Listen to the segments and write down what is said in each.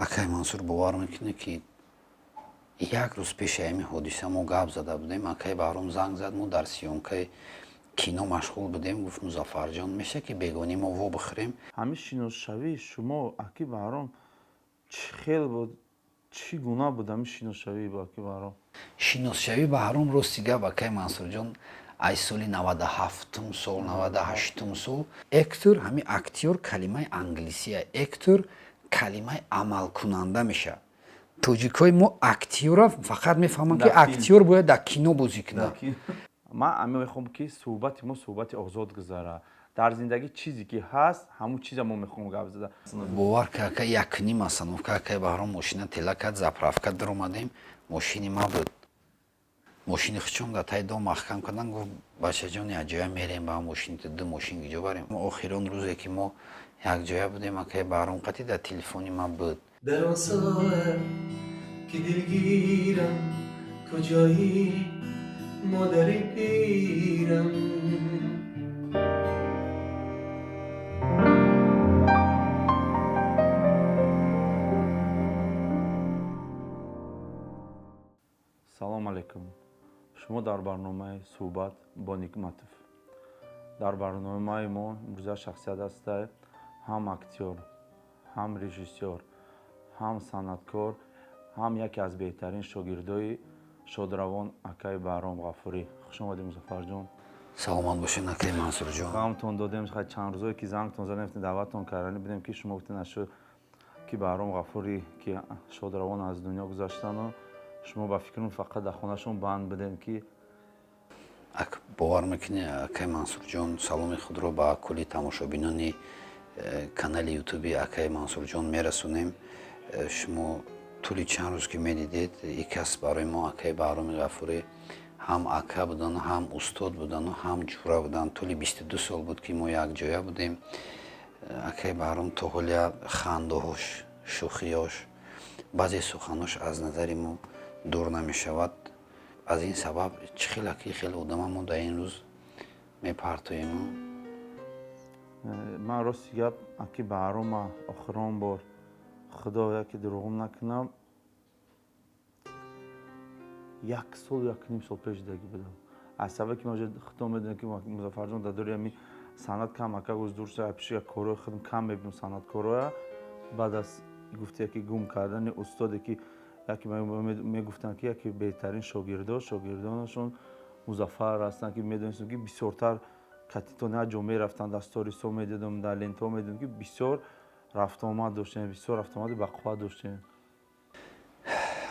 акай Мансур бовар мекунӣ, ки як рӯз пеши ҳамин ҳодиса мо гап зада будем. Акай баҳром занг зад, мо дар сиёмкаи кино машғул будем. Гуфт Музаффарҷон, мешавад ки бегонӣ мо вобихӯрем? ҳамин шиносшавии шумо Аки Баҳром чӣ хел буд? Чӣ гуна буд ҳамин шиносшавии ба Аки Баҳром? Шиносшавии Баҳром рости гап акай Мансурҷон, аз соли 97 сол 98 сол актор, ҳамин актёр калимаи англисия, актор калимаи амалкунанда мешавад. тоҷикҳои мо актёра фақат мефаҳманд, ки актёр бояд дар кино бозӣ кунад. Ман ами мехоҳам, ки суҳбати мо суҳбати озод гузара. Дар зиндагӣ чизе ки ҳаст, ҳамун чиза мо мехоҳам гап зада. бовар ка акай 1.5 остановка акай Баҳром машина тела кард, заправка даромадем, мошини ма буд. Мошини хучом дар таи дом маҳкам кардан, гуфт бачаҷон якҷоя мерем, ба мошиниту ду мошин иҷо барем. Охирон рӯзе ки мо якҷоя будем, акай Баҳром қати дар телефони ман буд. در آن ساعت که دلگیرم کجایی مادر پیرم салом алейкум. Шумо дар барномаи суҳбат бо Ниъматов. Дар барномаи мо имрӯза шахсият ҳастай, ҳам актёр, ҳам режиссёр, ҳам санъаткор, ҳам яке аз беҳтарин шогирдои шодравон акай Баҳром Ғафурӣ. Хуш омадед Музаффарҷон. саломат бошед акай Мансурҷон. ғамтон додем, чанд рӯзое ки зангтон задем, даъваттон кардем будем, ки шумо гуфтед ашо ки Баҳром Ғафурӣ ки шодравон аз дунё гузаштану шумо ба фикрум фақат дар хонашон банд будем, ки бовар мекунӣ акай Мансурҷон, саломи худро ба кулли тамошобинони канали ютуби акай Мансурҷон мерасонем. шумо тӯли чанд рӯз ки медидед, ин кас барои мо акай Баҳроми Ғафурӣ ҳам ака будану ҳам устод будану ҳам ҷура буданд. тӯли 22 сол буд ки мо якҷоя будем. акай Баҳром то ҳоля хандаҳош, шӯхиёш, баъзе суханош аз назари мо дур намешавад. аз ин сабаб чӣ хела ки хеле одама мо дар ин рӯз мепартоему. ман рости гап Аки Баҳрома охирон бор худо яке дурӯғ накунам, 1 сол 1.5 сол пеш дидаги будам. аз сабаби ки мо худо медонем ки Музаффарҷон дар дори ҳамин санъат кам ака гӯз дур шуда пеши корҳои худам кам мебинам санъаткороя. баъд аз гуфти яке гум кардани устоде ки яке мегуфтанд ки яке беҳтарин шогирдонашон Музаффар ҳастанд, ки медонистем ки бисёртар катитон як ҷо мерафтанд, дар сторисҳо медидам, дар лентаҳо медидам, ки бисёр рафтуомад доштем, бисёр рафтуомади бақувват доштем.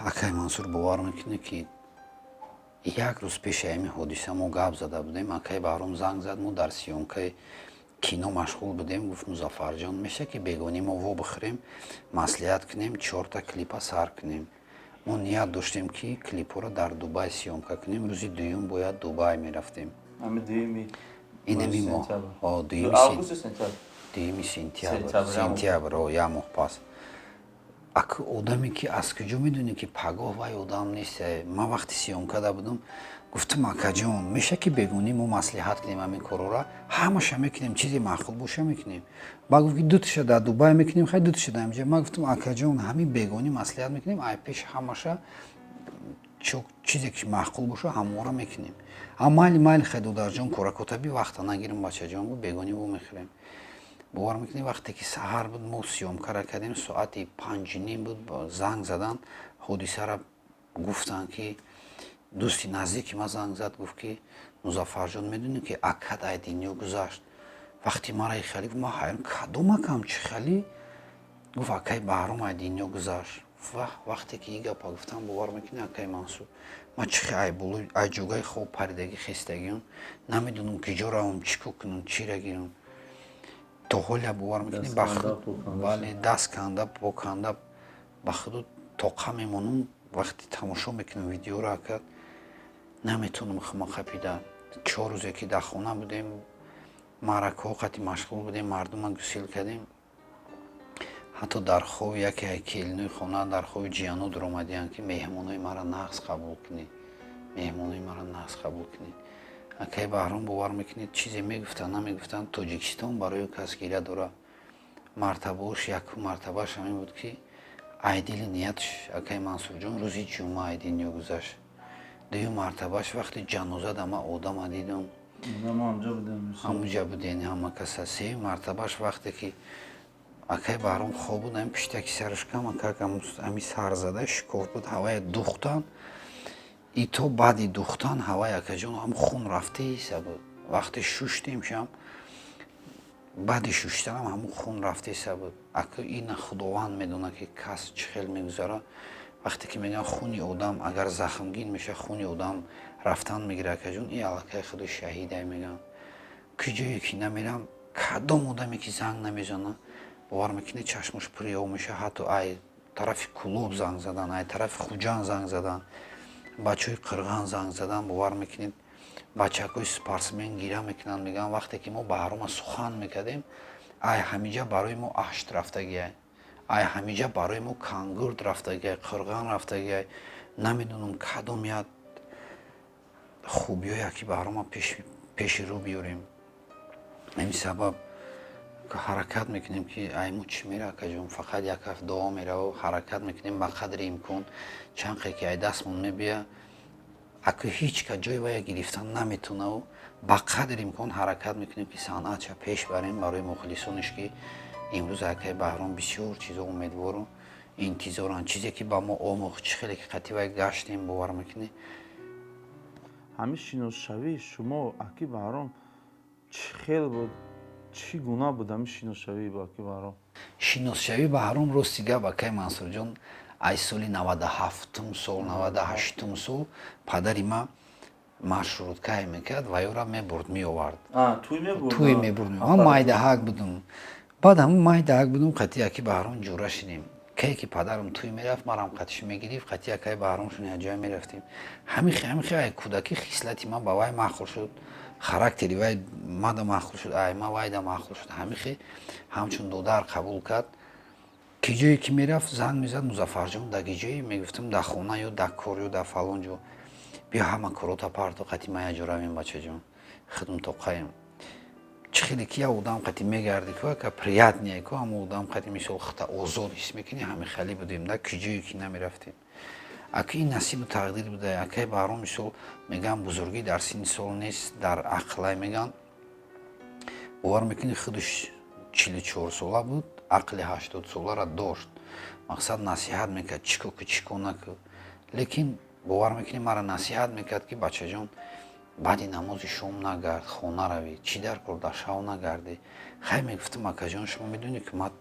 акай Мансур бовар мекунӣ, ки як рӯз пеши ҳамин ҳодиса мо гап зада будем. акай Баҳром занг зад, мо дар сиёмкаи кино машғул будем. гуфт Музаффарҷон, мешавад ки бегонӣ мо вобихӯрем, маслиҳат кунем, 4 клипа сар кунем. мо ният доштем ки клипҳоро дар Дубай сиёмка кунем. рӯзи дуюм бояд Дубай мерафтем. инами моҳ дуюми сентябр, як моҳ пас. одаме ки аз куҷо медонӣ ки пагоҳ вай одам нест. ман вақти сиёмкада будам, гуфтам акаҷон, мешавад ки бегонӣ мо маслиҳат кунем ҳамин корора, ҳамаша мекунем, чизе маъқул боша мекунем. ба гуфт ки дуташа дар Дубай мекунем, хай дуташа дар инҷа. ман гуфтам акаҷон, ҳамин бегонӣ маслиҳат мекунем, ай пеш ҳамаша чизе ки маъқул боша ҳамора мекунем. майли хай додарҷон, коракотаби вақта нагирем бачаҷон, гуфт бегонӣ вомехӯрем. бовар мекунӣ вақте ки саҳар буд, мо сиёмкара кардем, соати 5:30 буд, занг задан, ҳодисара гуфтанд ки дӯсти наздики ман занг зад, гуфт ки Музаффарҷон, медонӣ ки ака дар дунё гузашт. вақти мара ихелӣ, ман ҳайрон, кадом акам, чӣ хелӣ? гуфт акай Баҳром дар дунё гузашт. вақте ки ин гапа гуфтам, бовар мекунӣ акай Мансур, ман чӣ ай ҷойгои хоб паридагӣ хистагиён, намедонам ки ҷо равам, чӣ кор кунам, чира гирам. то ҳоля бовар мекунӣ бале даст канда пок канда ба худо тоқа мемонам. вақти тамошо мекунам видеоро ака наметавонам хамақапида. 4 рӯзе ки дар хона будем, маъракаҳо қати машғул будем, мардума гусел кардем. ҳатто дар хоби яке аз келинои хона дар хоби ҷиянӯ дуромадианд ки меҳмонои маро нағз қабул кунед, меҳмонои маро нағз қабул кунед. акай Баҳром бовар мекунед, чизе мегуфтанд намегуфтанд, Тоҷикистон барои кас гиря дорад. мартабаош якум мартабааш ҳамин буд ки айдили ниятш акай Мансурҷон рӯзи ҷумъаи динё гузашт. Дуюм мартабаш вақти ҷаноза дама одама дидум. Ҳамуҷа будем ҳама каса. Сеюм мартабаш вақте ки акай Баҳром хоб буд, ами пиштаки сараш камакакам ами сарзада шикоф буд, ҳавая духтан. И то баъди духтан ҳаваи акаҷон ҳам хун рафтаиса буд. Вақте шуштем шам баъди шуштанам ҳамун хун рафтаиса буд. Ака ина худованд медонад ки кас чӣ хел мегузара. Вақте ки мегӯям хуни одам агар захмгин меша, хуни одам рафтан мегира акаҷон, и аллакай худи шаҳидай мегӯям. Ки ҷое ки намерам, кадом одаме ки занг намезана, бовар мекунед чашмаш пури об меша, ҳатто ай тарафи Кулоб занг задан, ай тарафи Хуҷанд занг задан, бачаҳои Қирған занг задан, бовар мекунед бачакҳои спортсмен гира мекунанд, мегӯям вақте ки мо Баҳрома сухан мекардем, ай ҳамиҷа барои мо ашт рафтагиай, ай ҳамиҷа барои мо Кангурд рафтагиай, Қирған рафтагиай, намедонам кадом як хубиҳое ки Баҳрома пеши рӯ биёрем. Ҳамин сабаб ҳаракат мекунем ки ай мо чӣ мера акаҷон, фақат як ҳафт дуо мераву ҳаракат мекунем ба қадри имкон, чанқе ки ай дастмон мебия, ака ҳеҷ ка ҷои вая гирифтан наметонаву ба қадри имкон ҳаракат мекунем ки санъатша пеш барем барои мухлисонаш, ки имрӯз акай Баҳром бисёр чизо умедвору интизоранд. Чизе ки ба мо омӯхт, чӣ хеле ки қати вай гаштем, бовар мекунӣ. ҳамин шиносшавии шумо Аки Баҳром чӣ хел буд? Чӣ гуна буд ҳамин шиносшавии ба Аки Баҳром? Шиносшавии Баҳром рости гап акай Мансурҷон, ай соли 97 сол 98 сол падари ма маршруткае мекард ва ёра мебурд меовард. Туй мебурд. Ман майдаҳак будум. Баъд ҳамун майдаҳак будум, қати Аки Баҳром ҷура шудем. Кае ки падарам туй мерафт, марам қатиша мегирифт, қати акай Баҳром шуни ҳаҷоя мерафтем. Ҳамихе ай кӯдакӣ хислати ман ба вай махл шуд, характери вай мада махл шуд, ай ма вайда махл шуд. Ҳамихе ҳамчун додар қабул кард. Ки ҷое ки мерафт занг мезад, Музаффарҷон даги ҷое, мегуфтам да хона ё да кор ё да фалон ҷо. Биё ҳама корота парто, қати ма яҷо равем бачаҷон, хидмтоқаем. Чӣ хеле ки як одам қати мегарди ку ака приятнее ку ҳамун одам қати мисол хата озод ҳис мекунӣ, ҳамихали будем да, ки ҷое ки намерафтем. Ака ин насибу тақдир буда. Акай Баҳром мисол мегӯям бузургӣ дар синни сол нест, дар ақлай мегӯям. Бовар мекунӣ худаш 44 сола буд, ақли 80 солара дошт. Мақсад насиҳат мекард, чӣ ку чӣ ку наку. Лекин бовар мекунӣ мара насиҳат мекард ки бачаҷон баъди намози шом нагард, хона равӣ, чӣ дар кор дар шав нагардӣ. Хай мегуфтам акаҷон шумо медонӣ ки ман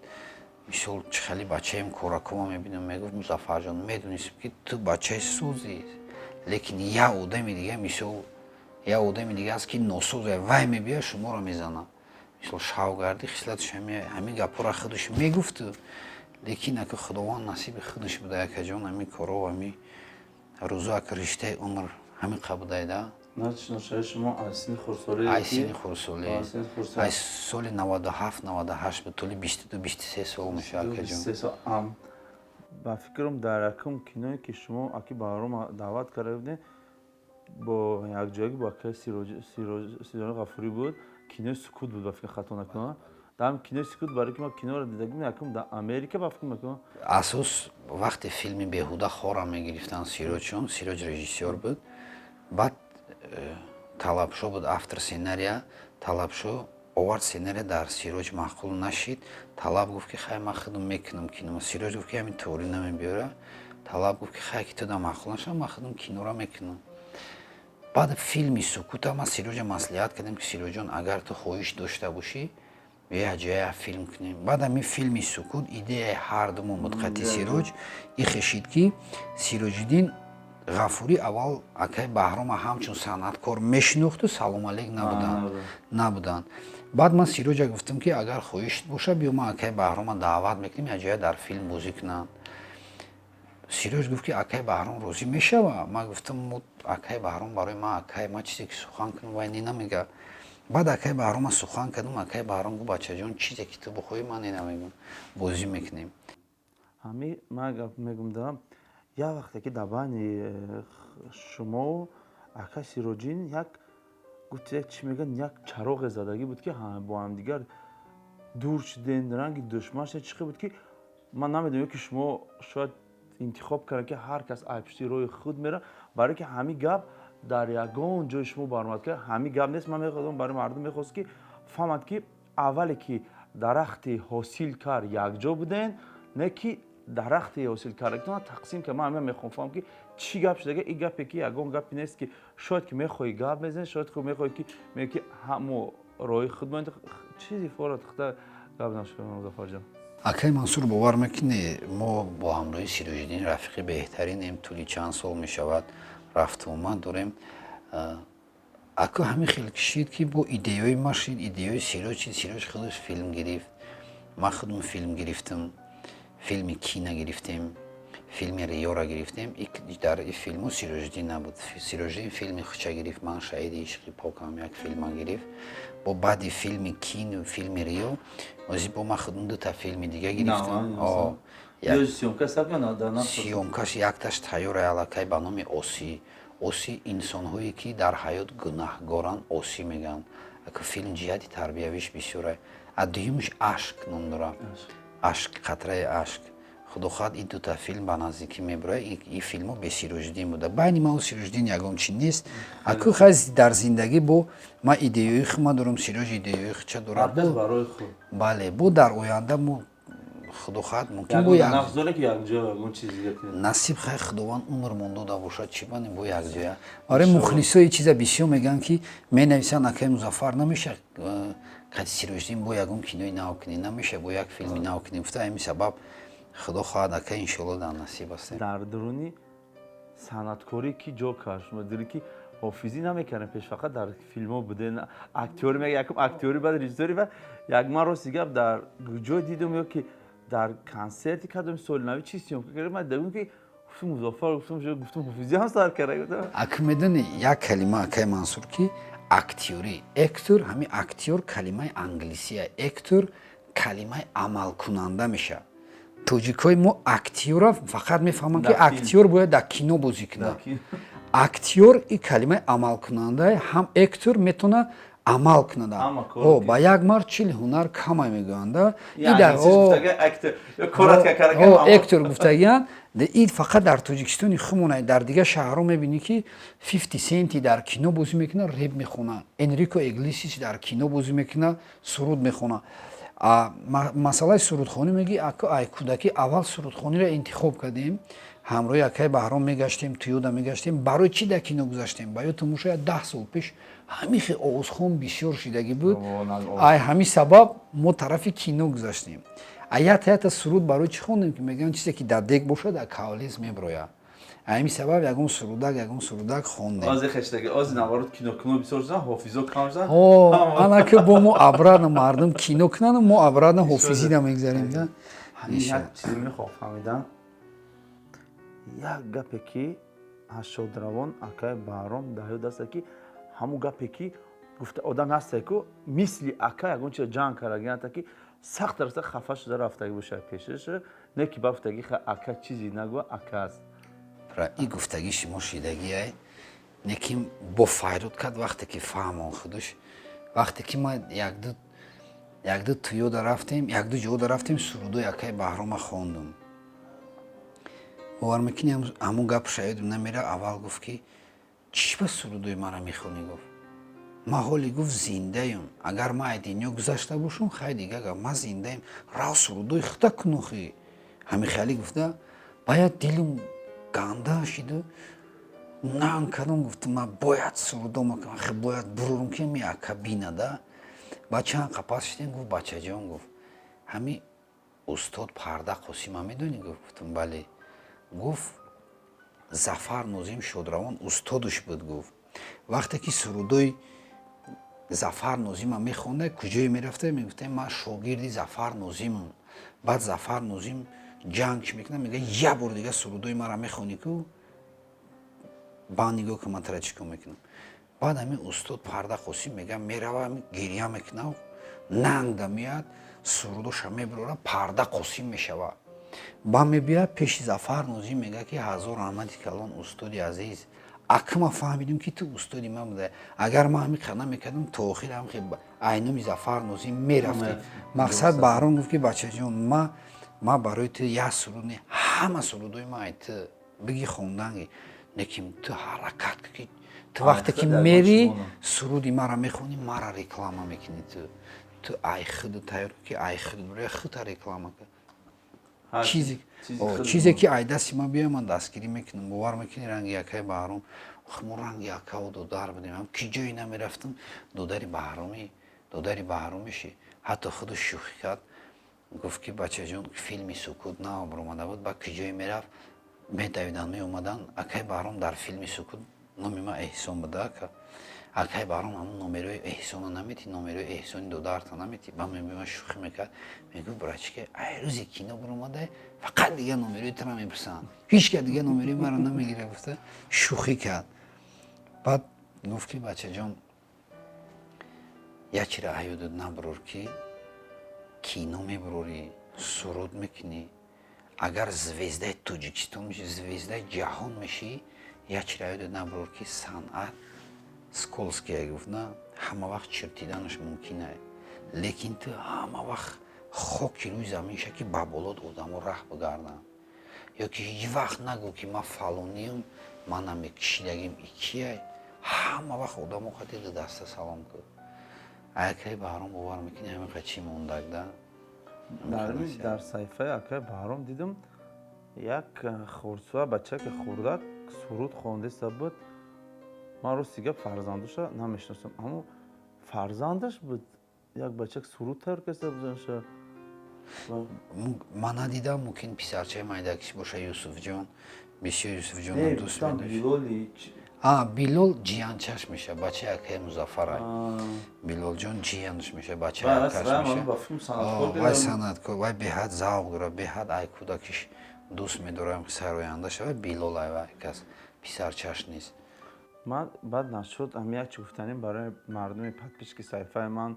мисол чӣ хеле бачаем коракома мебинам, мегуфт Музаффарҷон медонистам ки ту бачаи сӯзӣ, лекин як одами дига мисол як одами дига аст ки носӯзе, вай мебия шуморо мезана. Мисол шавгарди хислаташ ҳамин гапҳоро худаш мегуфту, лекин ака худованд насиби худаш буда акаҷон, ҳамин коро ҳамин рӯзу ака риштаи умр ҳамин қа будайда. Шиносшавии шумо аз синни хурдсолӣ? Ай синни хурдсолӣ. Ай соли 97-98 буд, толи 22-23 сол меша акаҷон. ба фикрам дар якум киное ки шумо Аки Баҳром даъват карда будед, бо якҷоягӣ бо акай Сироҷи Ғафурӣ буд, кинои Сукут буд ба фикр хато накунам. Дар ҳамин кинои Сукут, барои ки ман киноро дидагим, якум дар Америка ба фикр мекунам. Асос вақте филми Беҳуда хорам мегирифтанд Сироҷон, Сироҷ режиссёр буд. Баъд Талабшо буд автор сценария. Талабшо овард сценария, дар Сироҷ маъқул нашид. Талаб гуфт ки хай ман худам мекунам кино. Сироҷ гуфт ки ҳамин тори намебиёра. Талаб гуфт ки хай ки ту да маъқул нашав, ман худам киноро мекунам. баъд филми Сукута ман Сироҷа маслиҳат кардем ки Сироҷон, агар ту хоҳиш дошта бошӣ, бия ҷоя филм кунем. Баъд ҳамин филми Сукут идеяи ҳардумон буд, қати Сироҷ ихешид ки Сироҷиддин Ғафурӣ аввал акай Баҳрома ҳамчун санъаткор мешинохту, салом алейк набуданд. Баъд ман Сироҷа гуфтам ки агар хоҳишт боша, биё ман акай Баҳрома даъват мекунем, яҷоя дар филм бозӣ кунанд. Сироҷ гуфт ки акай Баҳром розӣ мешава. Ман гуфтам акай Баҳром барои ман акай, ман чизе ки сухан кунам вай не намега. Баъд акай Баҳрома сухан кардам, акай Баҳром гуфт бачаҷон, чизе ки ту бихоҳӣ ман не намегӯям, бозӣ мекунем. Ҳамин ман гап мегӯям дарам, як вақте ки дар байни шумову акай Сироҷин як гуфти чӣ мегӯянд, як чароғе задагӣ буд ки бо ҳамдигар дур шудем, ранги душман шудем, чӣ хел буд ки من نمیدونم که شما شاید انتخاب کردن که هر کس ایپشتی روی خود میره برای که همین گپ در یگان جای شما برآمد که همین گپ نیست. من میخواستم برای مردم میخواست که فهمد که اولی که درخت حاصل کار یک جا بودن نه که درخت حاصل کردن تقسیم که من میخوام فهم که چی گپ شده. این گپی که یگان گپی نیست که شاید که میخوای گپ بزنی، شاید که میخوای که میگی همو روی خود چیزی فورا تخته گپ نشه. مظفر جان акай мансур бовар мекунӣ мо бо ҳамроҳи сироҷиддин рафиқи беҳтаринем тӯли чанд сол мешавад рафту омад дорем. ака ҳамин хел кишид ки бо идеяҳои ма шид идеяҳои сироҷ чид сироҷ худаш филм гирифт, ман худам филм гирифтам, филми кина гирифтем, филми риёра гирифтем. дар ин филму сироҷиддин набуд. сироҷиддин филми хуча гирифт, ман шаҳиди ишқи покам як филма гирифт. бо баъди филми кин филми риё ози бо ман худам дута филми дига гирифтам. сиёмкаш якташ тайёр аллакай ба номи осӣ. осӣ инсонҳое ки дар ҳаёт гунаҳгоранд осӣ мегӯянд. ака филм ҷиҳати тарбиявиш бисёр дуюмиш ашк ном дорад. ашк қатраи ашк. худо хоҳад ин дута филм ба наздикӣ мебурад. ин филмҳо бе сироҷиддин буда. байни ману сироҷиддин ягон чи нест. аку хаз дар зиндагӣ бо ма идеяҳои худ ма дорам, сироҷ идеяҳои худша дорад. бале бо дар оянда мо худо хоҳад мумкин бо насиб хай худованд умр мон дода бошад чӣ банем бо якҷоя. барои мухлисо ин чиза бисёр мегӯянд ки менависанд акай Музаффар намеша қати сироҷиддин бо ягон кинои нав кунӣ, намеша бо як филми нав кунӣ. гуфта ҳамин сабаб худо хоҳад акай иншоалло дар насиб астем. дар дуруни санъаткорӣ ки ҷо кард шумо дидед ки ҳофизӣ намекардем пеш фақат дар филмҳо будем актёр мега якум актёри баъд режиссёри баъд як ман рости гап дар ҷой дидум ё ки дар консерти кардем соли нави чи сиёмка кардем. ман дидам ки гуфтам Музаффар гуфтам ҳофизӣ ҳам сар карда гуфтам ака медонӣ як калима акай Мансур ки актёрӣ эктор ҳамин актёр калимаи англисия эктор калимаи амалкунанда меша. тоҷикҳои мо актёра фақат мефаҳманд ки актёр бояд дар кино бозӣ кунад. актёр ин калимаи амалкунанда ҳам эктор метавонад амал кунад. ба як мард чил ҳунар кама мегӯянд. эктор гуфтагиянд ин фақат дар тоҷикистони худмон. дар дигар шаҳрҳо мебинӣ ки 50 Cent дар кино бозӣ мекунад, реп мехонад. Энрико Иглесиас дар кино бозӣ мекунад, суруд мехонад. масъалаи сурудхонӣ мегӣ ай кӯдакӣ аввал сурудхониро интихоб кардем, ҳамроҳи акай Баҳром мегаштем, туёда мегаштем. барои чӣ дар кино гузаштем? ба ёдтон мошояд 10 сол пеш ҳамин хел овозхон бисёр шидагӣ буд. ай ҳамин сабаб мо тарафи кино гузаштем. ята суруд барои чӣ хондем ки мегӯям чизе ки дар дег бошад дар кавалез меброяд. ҳамин сабаб ягон сурудак хондем. анаки бо мо абрана мардум кино кунанд, мо абрана ҳофизӣ да мегзарем. як чизе мехоҳам фаҳмидан. як гапе ки аз шодравон акай Баҳром дар ёд аст ки ҳамун гапе ки гуфта одам ҳаста ки мисли ака ягон чиза ҷанг карда ки сахт раста хафа шуда рафтагӣ бошад пешаш не ки бафтагӣ ака чизи нагӯя ака аст. ин гуфтагӣ шумо шидагие не ки бо файрод кард вақте ки фаҳмон худаш вақте ки ма якду туёда рафтем якду ҷода рафтем сурудои акай Баҳрома хондум. бовар мекунӣ ҳамун гап шаёдам намера. аввал гуфт ки чӣ ба сурудои мара мехонӣ? гуфт ма ҳоли гуфт зиндаем. агар ма ай дунё гузашта бошам хай дига гап. ма зиндаем. рав сурудои худа кунохӣ. ҳамин хали гуфта баъд дилум ганда шиду нанг кардам. гуфтам ма бояд сурудома кунам, бояд бурурум ки ми ака бинада. бачаам қапас шидем. гуфт бачаҷон гуфт ҳамин устод Парда Қосима медонӣ? гуфтам бале. гуфт Зафар Нозим Шодравон устодуш буд. гуфт вақте ки сурудои Зафар Нозима мехонда куҷое мерафта? мегуфтем ман шогирди Зафар Нозимам. баъд Зафар Нозим ҷанг чӣ мекунад? мега як бор дига сурудои мара мехонӣ ку? ба нигоҳ ки ман тара чӣ кор мекунам. баъд ҳамин устод Парда Қосим мега мерава гирья мекунад, нангда меяд, сурудоша мебурора, Парда Қосим мешавад. ба мебияд пеши Зафар Нозим мега ки ҳазор раҳмати калон устоди азиз, ака ма фаҳмидем ки ту устоди ман буда. агар ман ҳамин қадам мекардам то охир айноми Зафар Нозим мерафтем. мақсад Баҳром гуфт ки бачаҷон ма ма барои ту як суруд ҳама сурудои ма ту биги хонданги лекин ту ҳаракат ки ту вақте ки мери суруди мара мехони мара реклама мекунӣ ту ай худу тайёр ки ай худу буря хута реклама кар чизе ки ай дасти ма биёй ман дастгирӣ мекунам бовар мекунӣ ранги якаи баҳром мо ранги якао додар будем ҳам ки ҷое намерафтам додари баҳромиши ҳатто худу шӯхӣ кард гуфт ки бачаҷон филми сукут нав баромада буд ба ки ҷое мерафт медавидан меомадан акаи баҳром дар филми сукут номи ма эҳсон буда ака акаи баҳром ҳамун номерои эҳсона наметӣ номерои эҳсони додарта наметӣ ба мема шӯхӣ мекард мегӯфт брачка ай рӯзи кино баромадай фақат дига номерои тара мепурсанд ҳеҷ ка дига номерои мара намегира гуфта шӯхӣ кард баъд гуфт ки бачаҷон як чиро ҳаёдат набурор ки кино мебурорӣ суруд мекунӣ агар звездаи тоҷикистон мешӣ звездаи ҷаҳон мешӣ як чиро ҳаёдат набурор ки санъат скользкия гуфт на ҳама вақт чиртиданаш мумкин аст лекин ту ҳама вақт хоки рӯи заминша ки ба болот одамо раҳ бигарданд ё ки ҳеҷ вақт нагӯ ки ман фалониам манам кишидагим икияй ҳама вақт одамо хати ду даста салом куд акаи баҳром бовар мекунӣ ҳамиқа чӣ мондагда дар саҳифаи акаи баҳром дидам як хурдсуа бачаки хурдак суруд хондаиста буд ман рости гап фарзандоша намешиносам аммо фарзандаш буд як бачак суруд тайёр карда бузаниша ман надидам мумкин писарчаи майдакиш боша юсуфҷон бисёр юсуфҷонам дӯст медошт билол ҷиянчаш меша бачаи акаи музаффарай билолҷон ҷиянш меша бачаи акаш меша вай санъаткор вай беҳад завқ дорад беҳад ай кӯдакиш дӯст медорам сарояндаша вай билол ай вай кас писарчаш нест ман баъд нашуд ҳами як чӣ гуфтанем барои мардуми подписчики саҳифаи ман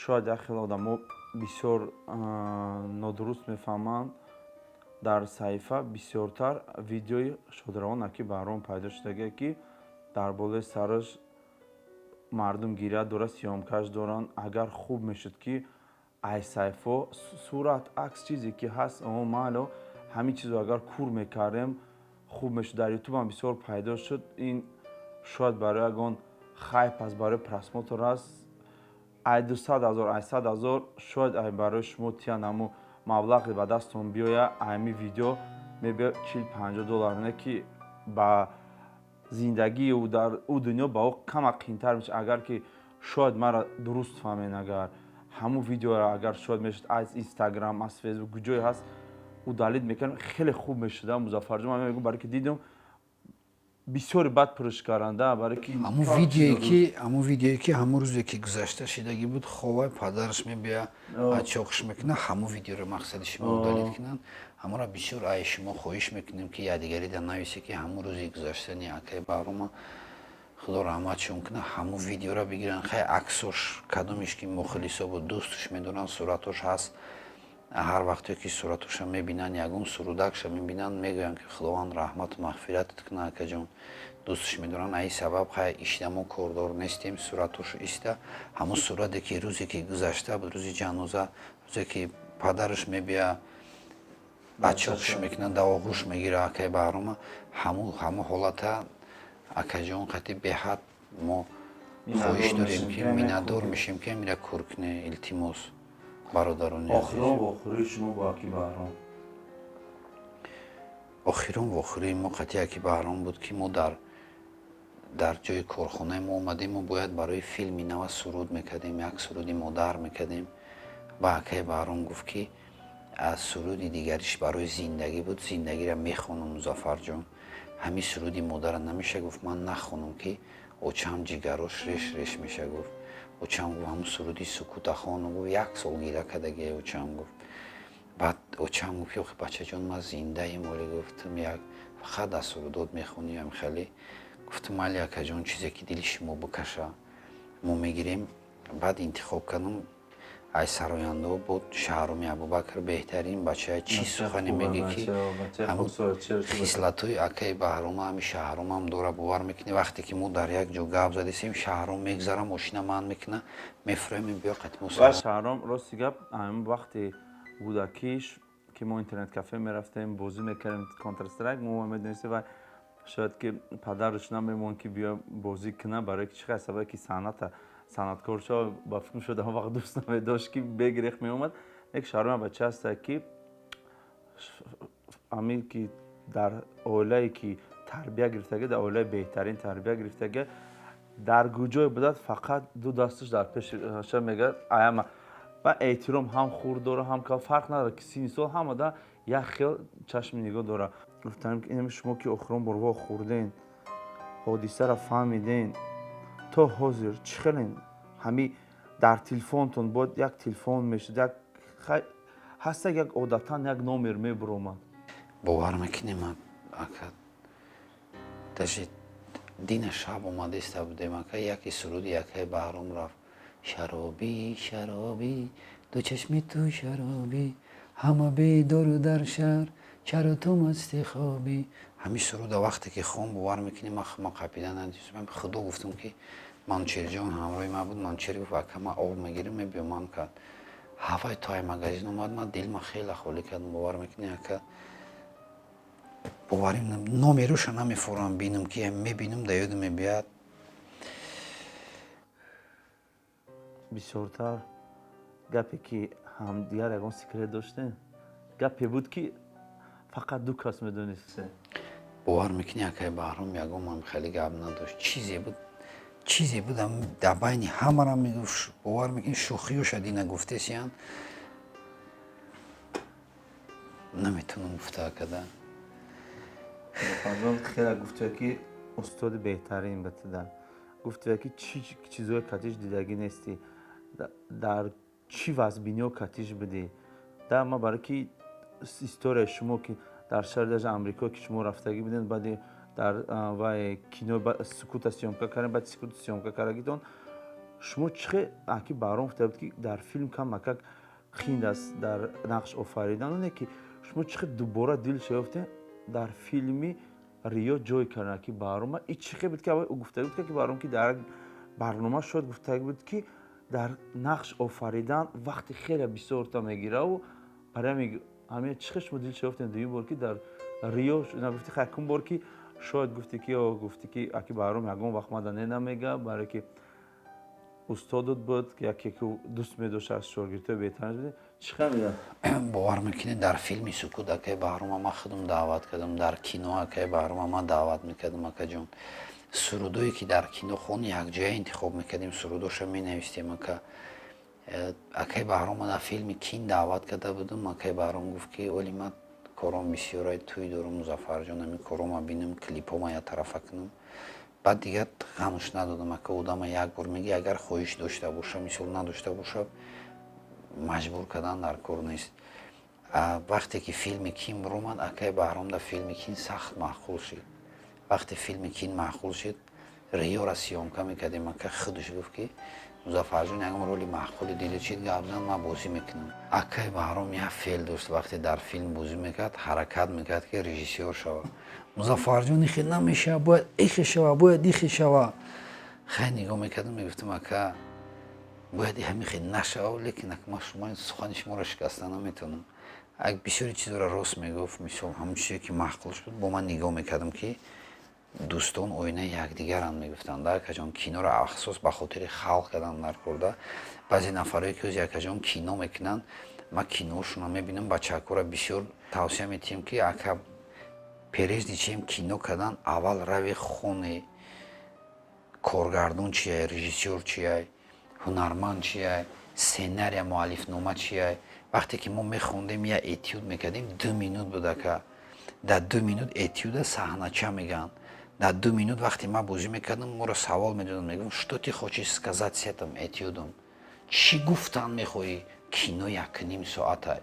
шояд як хеле одамо бисёр нодуруст мефаҳманд дар саҳифа бисёртар видеои Шодравон Аки Баҳром пайдо шудагие ки дар болои сараш мардум гиря дорад сиёмкаш доранд агар хуб мешуд ки ай саҳифо сурат акс чизе ки ҳаст маъло ҳамин чизо агар кур мекардем хуб мешуд дар ютубам бисёр пайдо шуд ин шояд барои ягон хайп аст барои просмотр аст ай 200,000 ай 100,000 шояд ай барои шумо тиян ҳамун маблағи ба дастон биёя ҳами видео мебиёд $40-50 не ки ба зиндагии ӯ дунё ба ӯ кама қийтар мешад агар ки шояд мара дуруст фаҳмен агар ҳамун видеоро агар шояд мешуд аз инстаграм аз фейсбук ҷое ҳаст ӯ далид мекардем хеле хуб мешуда музаффарҷон ман мегӯям барои ки дидам бисёри бад пурш каранда барои ки ҳамун видеое ки ҳамун рӯзе ки гузашта шидагӣ буд ховай падараш мебия чоқш мекуна ҳамун видеоро мақсади шумо далид кунанд ҳамонро бисёр ай шумо хоҳиш мекунем ки ядигари дар нависе ки ҳамун рӯзи гузаштани акаи баҳрома худо раҳматшон куна ҳамун видеоро бигиранд хай аксош кадомиш ки мухлисо буд дӯстуш медоранд суратош ҳаст ҳар вақте ки суратоша мебинанд ягон сурудакша мебинанд мегӯянд ки худованд раҳмату мағфиратат куна акаҷон дӯстуш медоранд аи сабаб хай иштамо кордор нестем суратошу иста ҳамун сурате ки рӯзе ки гузашта буд рӯзи ҷаноза рӯзе ки падараш мебия бачоқш мекунад дар оғӯш мегира акаи баҳрома ҳамун ҳолата акаҷон қати беҳад мо хоҳиш дорем ки миннатдор мешем ки амира кур куне илтимос бародарони охирон шумо бо Аки Баҳром охирон вохирии мо қати Аки Баҳром буд ки мо дар ҷои корхонаи мо омадем мо бояд барои филми нава суруд мекардем як суруди модар мекардем ба Акаи Баҳром гуфт ки аз суруди дигариш барои зиндагӣ буд зиндагиро мехонам музаффарҷон ҳамин суруди модара намеша гуфт ман нахонам ки очам ҷигарош реш реш меша гуфт очам гуфт ҳамун суруди сукутахону гуфт як сол гира кардагие очам гуфт баъд очам гуфт ёхи бачаҷон ман зиндаим олӣ гуфтам як фақат аз сурудот мехонӣ хеле гуфтам майли акаҷон чизе ки дили шумо бикаша мо мегирем баъд интихоб кардам ай сароянда буд Шаҳруми Абубакр беҳтарин бачаи чӣ сухане мегӯ ки хислатҳои Акаи Баҳрома ҳами Шаҳрумам дора бовар мекунӣ вақте ки мо дар як ҷо гап задесем Шаҳрум мегзара мошина ман мекуна мефурӯем биё қатмо Шаҳрум рости гап ҳамин вақти кӯдакиш که ما اینترنت کافه میرفتیم بازی میکردیم کانتر استرایک ما میدونستیم و شاید که پدرش نمیمون که بیا بازی کنه برای که چقدر سبب که صنعتکار شو با فکر شده هم وقت دوست نداشت که بگریخ میومد یک شهرمان بچه هست که امی که در اولایی که تربیت گرفتگی در اولای بهترین تربیت گرفتگی در گوجای بداد فقط دو دستش در پیش میگه ایام و احترام هم خورد داره هم که فرق نداره که سین سال هم در یک خیل چشم نگاه داره گفتم که اینم شما که اخرام بروا خوردین حادثه را فهمیدین تو حاضر چخلین همی در تلفنتون بود یک تلفن میشد یک هست یک عادتا یک نامر میبرومد باور میکنیم اکا داشت دین شب اومده است بودیم اکا یکی سرودی یکی بهرام رفت شرابی شرابی دو چشمی تو شرابی همه بیدار در شهر چرا تو مستی خوابی همین سرود وقتی که خون باور میکنیم ما قپیدن اندیشم خدا گفتم که منچر جان همراه ما بود منچر گفت اکا ما آب میگیریم میبیمان کرد هوای تای مگزین اومد من دل ما خیلی خالی کردم باور میکنی اکا باوریم نمیروش نمیفورم بینم که میبینم در یاد میبیاد بسیارتر گپی که هم دیگر یکان سکرت داشته گپی بود که فقط دو کس میدونسته باور میکنی اکای بهرام یکان من خیلی گپ نداشت چیزی بودم در بین همه را میگفت باور میکنی شوخی و شدی نگفته سیان نمیتونم گفته کدن فرزان خیلی گفته که استاد بهترین بتدن گفته که چیزهای کتیش دیدگی نیستی در چی وزبینی و کتیش بدی در ما برای که استوری شما که در شهر امریکا که شما رفتگی بدین بعد در وای کینو سکوت سیامکا کردن بعد سکوت سیامکا کردن شما چه اکی بهرام گفته بود که در فیلم کم مکک خیند است در نقش آفریدن اونه که شما چه دوباره دل شفته در فیلمی ریو جوی کردن که بهرام این چه بود که او گفته بود که بهرام که در برنامه شد گفته بود که در نقش آفریدن وقتی خیلی بسیار تا میگیره و برای همه چخش مدل شفتن دوی بار که در ریو نگفتی خیکون بار که شاید گفتی که اکی بهرام یگان وقت مدنه نمیگه برای که استادت بود که یکی که دوست میداشت از شاگرده بهتر بود چیکار میدن باور میکنی در فیلمی سکوت اکای بهرام ما خودم دعوت کردم در کینو اکای بهرام ما دعوت میکردم اکا جون سرودایی که در کینو خون یک جای انتخاب میکردیم سروداشو مینویسیم اکای بهرام در فیلم کین دعوت کرده بودم اکای بهرام گفت که ولی من کارم بسیارای توی دارم مظفر جان همین کارم ببینم کلیپام یا طرفه کنم بعد دیگه غمش ندادم اکا آدم یک بار میگه اگر خواهش داشته باشه مثال نداشته باشه مجبور کردن در کار نیست وقتی که فیلم کین رومد اکای بهرام در فیلم کین سخت معقول شد وقتی فیلم کین معقول شد ریو را سیامکا میکردیم اکا خودش گفت که مظفر جان یکم رولی معقول دیده چید گفتم من بازی میکنم اکای بهرام یک فعل داشت وقتی در فیلم بازی میکرد حرکت میکرد که رژیسور شود مظفر جان این خیلی نمیشه باید ایخی شود باید ایخی شود خیلی نگاه میکردم میگفتم اکا باید همین خیلی نشود لیکن ما شما سخن شما را شکستن نمیتونم اگه بسیاری چیزا را راست میگفت میشم همون چیزی که معقول شد با من نگاه میکردم که دوستان آینه یکدیگران میگفتند در کجان کینو را اخصاص به خاطر خلق کردن در کرده بعضی نفرایی که از یکجان کینو میکنن ما کینوشون رو میبینم بچه‌ها را بسیار توصیه میتیم که اگه پرزدی چیم کینو کردن اول روی خونه کارگردان چیه رژیسور چیه هنرمند چیه سناریو مؤلف نامه چیه وقتی که ما میخوندیم یا اتیود میکردیم 2 минут بوده که در 2 минут اتیود صحنه چه میگن در 2 минут وقتی ما بازی میکردم ما رو سوال میدادن میگم что ты хочешь сказать с этим этюдом چی گفتن میخوایی کینو 1.5 ساعته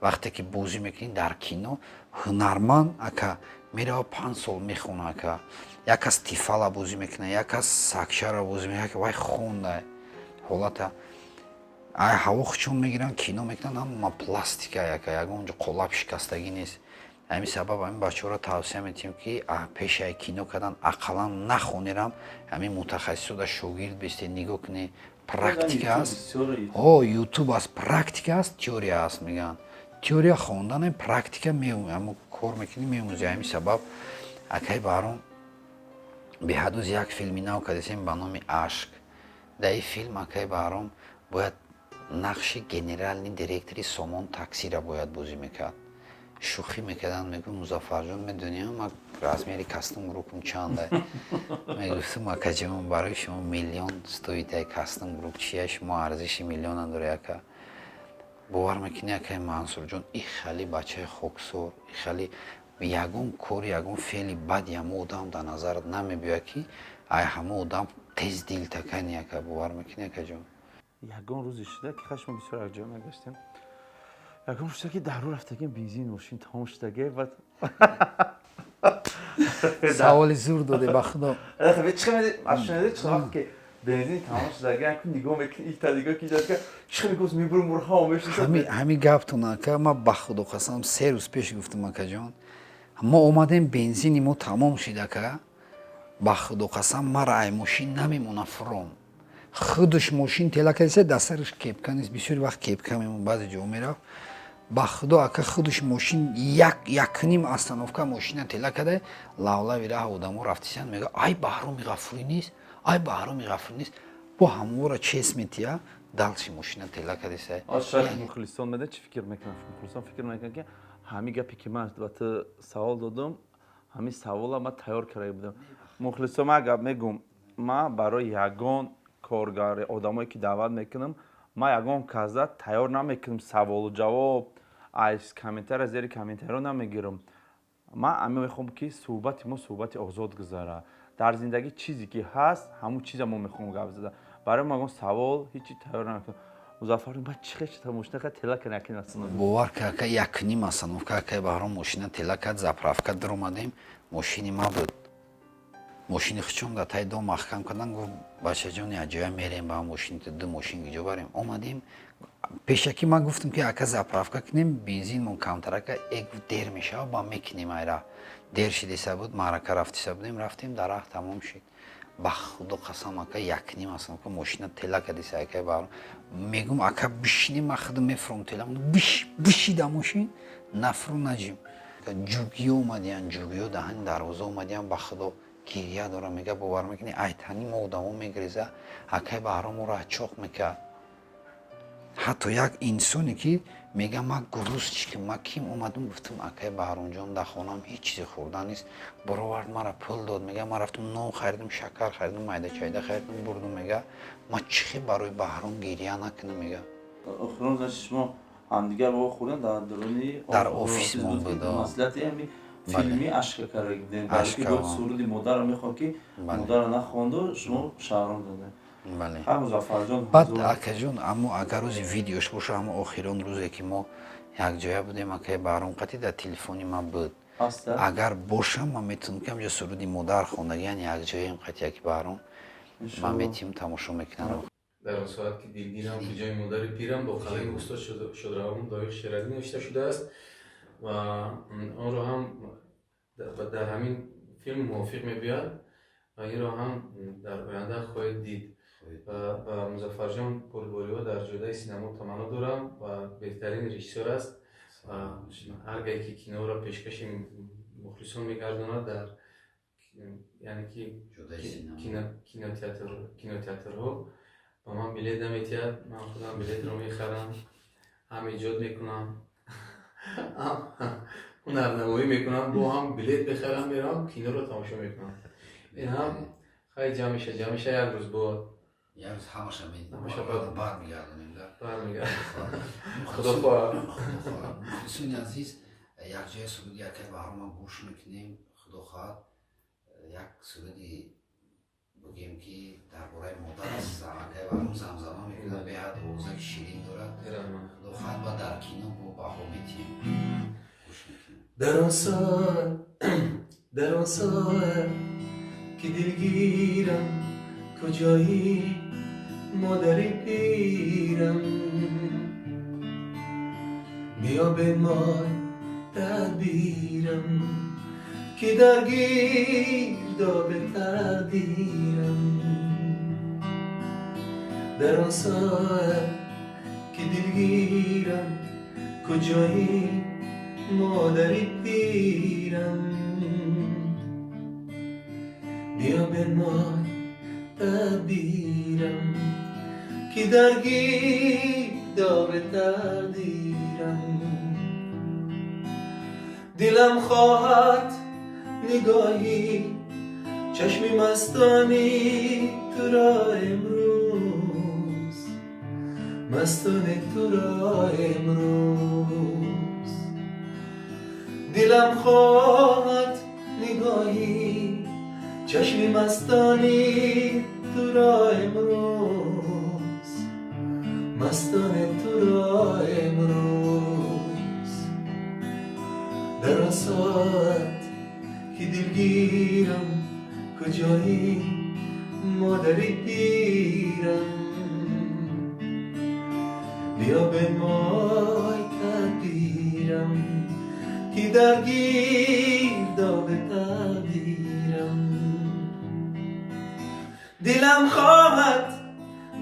وقتی که بازی میکنین در کینو هنرمند اکا میره 5 سال میخونه اکا یک از تیفالا بازی میکنه یک از ساکشا بازی میکنه که وای خونده حالتا ای هوا چون میگیرن کینو میکنن اما پلاستیکه یک اونجا قلاب شکستگی نیست همین سبب همین بچه را توصیه میتیم که پیش کینو کردن اقلا نخونیرم همین متخصص و شاگرد بیستی نگاه کنی پرکتیک است یوتیوب است پرکتیک است تئوری است میگن теория хондан практика меам кор мекунӣ меомӯзи. ҳамин сабаб акай баром беҳадуз як филми нав кардем ба номи ашк. дар ин филм акай баром бояд нақши генерални директори сомон таксира бояд бозӣ мекард. шӯхӣ мекарданд, мегӯфт музаффарҷон медонӣ ман размери кастум группам чанде? мегуфтам акаҷон барои шумо миллион стоит кастум групп чия, шумо арзиши миллион надоред ака. бовар мекунӣ акай Мансурҷон и хеле бачаи хоксор, хеле ягон кори ягон феъли бади ҳама одам дар назарат намебиёяд ки ай ҳама одам тез дилтакани ака. бовар мекунӣ акаҷон? ягон рӯзе шуда ки хашма бисёр якҷоя мегаштем. ягон шуда ки дару рафтагем бензин мошин тамом шудаге баъд саволи зур доде ба худо. ки бензин тамом шудаге нигоҳ мекунӣ ита нигоҳ ки ҷака чӣ мегӯс мебурм мурҳао мешуд. ҳамин гаптон ака ман ба худо қасам 3 рӯз пеш гуфтам акаҷон. мо омадем бензини мо тамом шид ака. ба худо қасам мара ай мошин намемона фуром. худаш мошин телакаиса дастараш кепка нест. бисёри вақт кепка мемон баъзе ҷо мерафт. ба худо ака худаш мошин якним остановка мошина тела када лавлави раҳ одамо рафтисанд мега ай баҳроми ғафурӣ нест, ай баҳроми ғафурӣ нест. бо ҳамора чес метия далши мошина тела кадиса. шояд мухлисон меда чӣ фикр мекунад? мухлисон фикр мекунад ки ҳамин гапе ки ман ба ту савол додам ҳамин савола ман тайёр карда будам. мухлисон ман гап мегӯм, ман барои ягон коргари одамое ки даъват мекунам ман ягон каза тайёр намекунам саволу ҷавоб аз комментария зери комментариро намегирам. ман ҳамин мехоҳам ки суҳбати мо суҳбати озод гузара. дар зиндагӣ чизе ки ҳаст ҳамун чиза мо мехоҳам гап зада. барои ман ягон савол ҳеҷи тайёр намекунам. музаффар ба чихе мошина тела кана ки насана. бовар ка ака якним остановка акай баҳром мошина тела кад заправка даромадем мошини ма буд. мошини хучон да тай дом маҳкам кардан гуфт бачаҷони аҷоя мерем ба мошини ду мошин иҷо барем. омадем пешакӣ ман гуфтам ки ака заправка кунем бензинмон камтар ака гуфт дер мешава ба мекунем айра. дер шидиса буд маърака рафтиса будем рафтем дар раҳ тамом шид. ба худо қасам ака якним остановка мошина тела кадиса акай баҳром мегӯм ака бишинем ман худам мефуром тела бишида мошин нафру наҷим ҷугиё омадиян ҷугиё даҳани дарвоза омадиян ба худо гирия дора мега бовар мекунӣ айтани мо одамо мегреза акай баҳром моро чоқ мекард. ҳатто як инсоне ки мега ман гурӯз чикм ман ким омадам гуфтам акай баҳромҷон дар хонам ҳеҷ чизе хӯрдан нест баровард мара пул дод мега ман рафтам нон харидам шакар харидам майдачайда харидам бурдам мега ман чихе барои баҳром гирия накунам мега. охирон значит шумо ҳамдигар бо хӯрдан дар дурони дар офисмон буд. маслиҳати ҳамин филми ашка карда гидем. балки гуфт суруди модарро мехоҳад ки модарро нахонду шумо шаҳром додем. музаффарҷон баъд акаҷон аммо агар рӯзи видеош боша аммо охирон рӯзе ки мо якҷоя будем акай баҳром қатӣ дар телефони ман буд. агар боша ман метавонам ки ҳамҷо суруди модар хондагиян якҷояем қатӣ аки баҳром ман метиҳам тамошо мекунам. дар он соат ки дилгирам ки ҷои модари пирам бо қалами устод шодравон доир шерави навишта шудааст ва онро ҳам дар ҳамин филм мувофиқ мебиёяд ва инро ҳам дар оянда хоҳед дид. ва музаффарҷон пурбориҳо дар ҷодаи синемо таманно дорам ва беҳтарин режиссёр аст. ҳар гае ки киноро пешкаши мухлисон мегардонад дар яъне ки кинотеатрҳо ба ман билет наметиҳад. ман худам билетро мехарам, ҳам иҷод мекунам, ҳунарнамоӣ мекунам, бо ҳам билет бихарам мерам киноро тамошо мекунам. ин ҳам хай ҷамъиша як рӯз бод як рӯз ҳамаша бармегардонем. худохоҳ. мухлисони азиз якҷоя суруди акай баҳромро гӯш мекунем. худо хоҳад як суруди бигем ки дар бораи модар аст акай баҳром замзама мекунад беҳад овозаки ширин дорад. худо хоҳад ба дар кино бо баҳо метиҳем гӯш мекунем. در آن ساعت که دلگیرم کجایی مادر پیرم بیا بنمای تدبیرم که در گیرداب تقدیرم در آن ساعت که دلگیرم کجایی مادری پیرم بیا بنمای تدبیرم که درگیر داغ تقدیرم دلم خواهد نگاهی چشمی مستانی تو را امروز مستانه تو را امروز دلم خواهد نگاهی چشمی مستانی تو را امروز مستانه تو را امروز در آن ساعت که دلگیرم کجایی مادری پیرم بیا بنمای تدبیرم که درگیر داغ تقدیرم دلم خواهد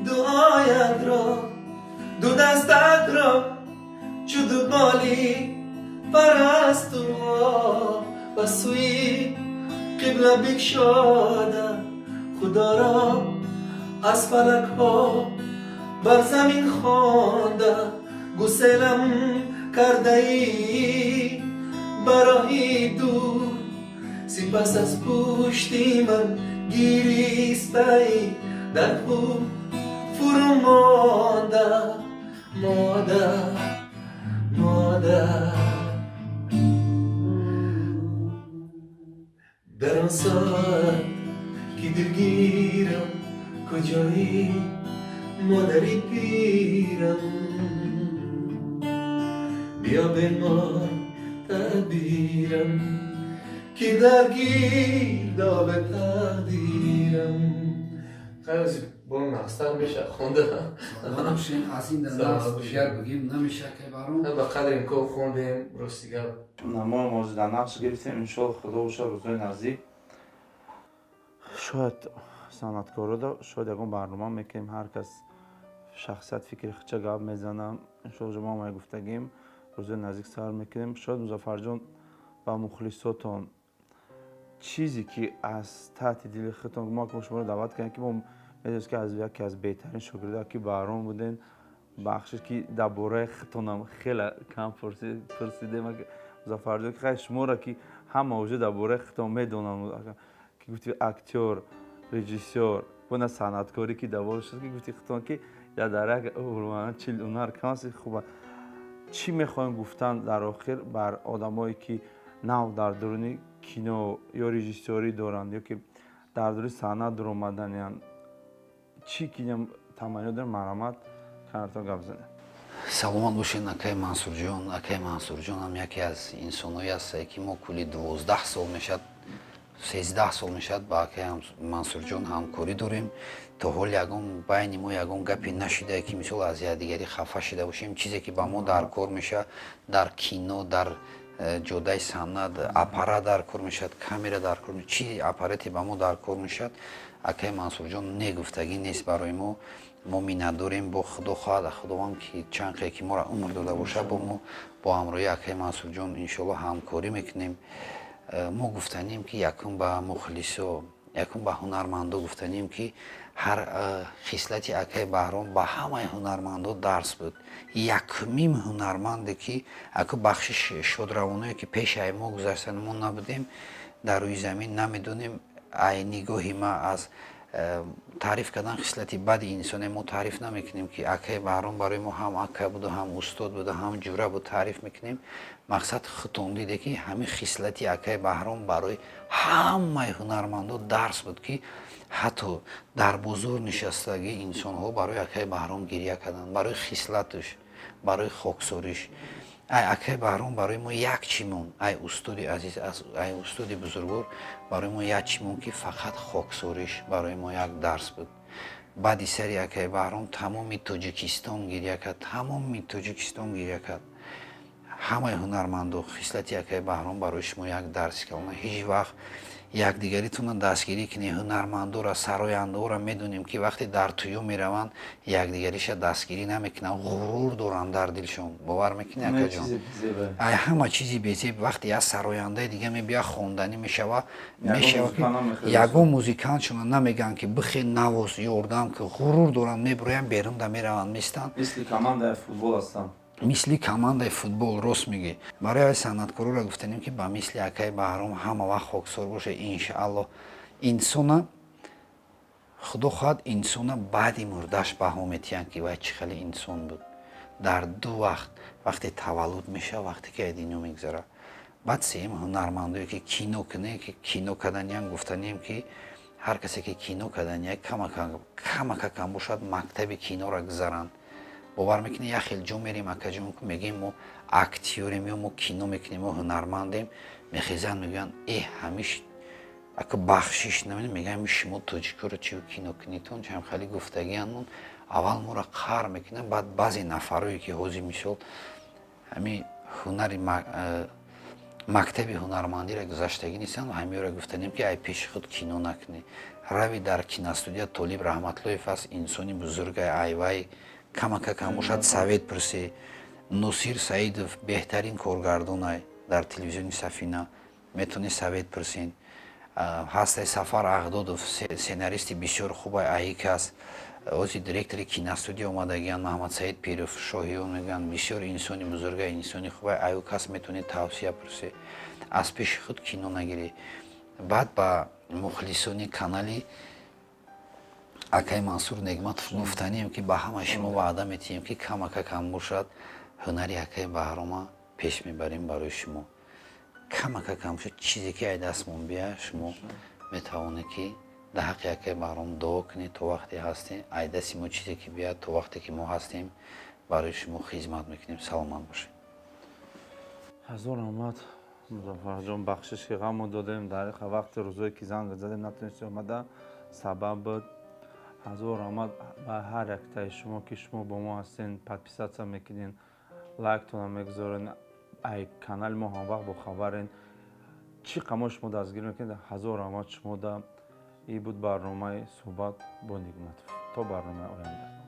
دعایت را دو دستت را چو دو بالی پرستوها و سوی قبله بگشاده خدا را از فلک ها بر زمین خوانده گسلم کرده ای برای دور سپس از پشتی من گریسته ای در خود فرو مانده مادر مادر در آن ساعت که دلگیرم کجایی مادری پیرم بیا بنمای تدبیرم که درگیر داغ تقدیرم خیلی با مقصد میشه خونده نمیشین از این دست شعر بگیم نمیشه که برام به قدر این که خوندیم رستیگر ما موضوع در نقش گرفتیم انشالله خدا باشه روزهای نزدیک شاید صنعتکارا دا شاید یکم برنامه میکنیم هر کس شخصیت فکر چه گپ میزنم انشالله ما گفتگیم روزهای نزدیک سر میکنیم شاید مظفر جان و مخلصاتون چیزی که از تحت دل خودتون ما که شما رو دعوت کردیم که ما میدونیم که از یکی از بهترین شاگردان که برام بودین بخشی که درباره خودتونم خیلی کم پرسیدیم مظفر جان که خیلی شما را که هم موضوع درباره خودتون میدونم که گفتی اکتور رژیسور و صنعتکاری که دوار شد که گفتی خودتون که یا در یک اولوان چیل هنر کانسی خوبه چی میخوایم گفتن در آخر بر آدمایی که نو در درون کینو یا رژیسوری دارند یا که در درون صحنه در اومدن یعنی چی که تمایل دارن مرامت کنارتون گپ بزنه سلامت باشین акай мансурҷон ҳам яке аз инсонҳое ҳастае ки мо кулли 12 сол мешад 13 сол мешад ба акай мансурҷон ҳамкорӣ дорем то ҳол ягон байни мо ягон гапе нашидае ки мисол аз якдигари хафа шида бошем чизе ки ба мо дар кор мешавад дар кино дар ҷодаи санъат аппарат дар кор мешавад камера дар кор мешавад чи аппарати ба мо дар кор мешавад акай мансурҷон негуфтагӣ нест барои мо миннатдорем бо худо худованд ки чанд қе ки моро умр дода бошад бо мо бо ҳамроҳи акай мансурҷон иншоалло ҳамкорӣ мекунем мо гуфтанем ки якум ба мухлисо якум ба ҳунармандо гуфтанем ки ҳар хислати акай баҳром ба ҳамаи ҳунармандо дарс буд якумим ҳунарманде ки аку бахши шодравонае ки пешаи мо гузаштан мо набудем дар рӯи замин намедонем ай нигоҳи ма аз تعریف کردن خصلتی بد انسانه ما تعریف نمیکنیم که اکای بهرام برای ما هم اکا بود و هم استاد بود و هم جوره بود تعریف میکنیم مقصد خودتون دیده که همین خصلتی اکای بهرام برای همه هنرمندا درس بود که حتی در بازار نشستگی انسان ها برای اکای بهرام گریه کردن برای خصلتش برای خاکساریش ای اکای بهرام برای ما یک چیمون ای استادی عزیز ای استادی بزرگوار برای ما یک چیمون که فقط خاکساریش برای ما یک درس بود بعدی سری اکای بهرام تمامی تاجیکستان گریه کرد تمامی تاجیکستان گریه کرد ҳамаи ҳунарманду хислати якаи баҳром барои шумо як дарс калона ҳеҷ вақт якдигаритона дастгирӣ кунед. Ҳунармандора сарояндора медонем ки вақте дар туё мераванд якдигариша дастгирӣ намекунанд, ғурур доранд дар дилшон. бовар мекунед акаҷон? ай ҳама чизи безеб вақте як сарояндаи дига мебия хонданӣ мешава ягон музикантшона намегӯянд ки бихе навоз ёрдам ки ғурур доранд мебуроянд берунда мераванд мистанд мисли командаи футбол ҳастанд. мисли командаи футбол. Рост мегӣ. Барои ай санъаткорора гуфтанем ки ба мисли акаи баҳром ҳама вақт хоксор боша. Иншаалло инсона худо хоҳад инсона баъди мурдаш баҳо метиҳанд ки вай чӣ хеле инсон буд. Дар ду вақт вақте таваллуд мешава, вақте ки аз дунё мегзара. баъд сеюм ҳунармандое ки кино кунед, ки кино каданияк гуфтанем ки ҳар касе ки кино каданияк камака кам бошад мактаби кинора гузаранд. бовар мекунед як хел ҷо мерем акаҷон мегӯем мо актёрем ё мо кино мекунем, мо ҳунармандем, мехезанд мегӯянд ҳамиш ака бахшиш намедонем, мегӯям шумо тоҷикоро чӣ кино кунитон чам хеле гуфтагианд. аввал моро қаҳр мекунанд, баъд баъзе нафарое ки ҳозир мисол ҳамин ҳунари мактаби ҳунармандиро гузаштагӣ нестанд, ҳамиёро гуфтанем ки ай пеши худ кино накунед. рави дар киностудия Толиб Раҳматлоев аст, инсони бузургай айвай камака кам бошад совет пурсе. Носир Саидов беҳтарин коргардонай дар телевизиони Сафина, метавонед совет пурсен. ҳастай Сафар Ағдодов сценаристи бисёр хубай аик аст. ҳозир директори киностудия омадагиянд Маҳмад Саид Пиров Шоҳиён мегӯянд бисёр инсони бузургай, инсони хубай аюк аст, метавонед тавсия пурсе. аз пеши худ кино нагирӣ. баъд ба мухлисони канали акай Мансур Негматов гуфтанем ки ба ҳамаи шумо ваъда метиҳем ки камака кам бошад ҳунари акай баҳрома пеш мебарем барои шумо. камака кам бошад чизе ки ай дастмон бияд шумо метавонед ки дар ҳаққи акай баҳром дуо кунед то вақте ҳастем. ай дасти мо чизе ки бияд то вақте ки мо ҳастем барои шумо хизмат мекунем. саломат бошед. ҳазор раҳмат музаффарҷон, бахшиш ки ғаму додем дар вақти рӯзое ки занг задем натунистем омада сабаб буд. ҳазор раҳмат ба ҳар яктаи шумо ки шумо бо мо ҳастен, подписатсия мекунен, лайктона мегузорен, ай канали мо ҳамвақт бохабарен, чӣ қамо шумо дастгирӣ мекунед. ҳазор раҳмат шумода. ин буд барномаи суҳбат бо Нигматов. То барномаи оянда.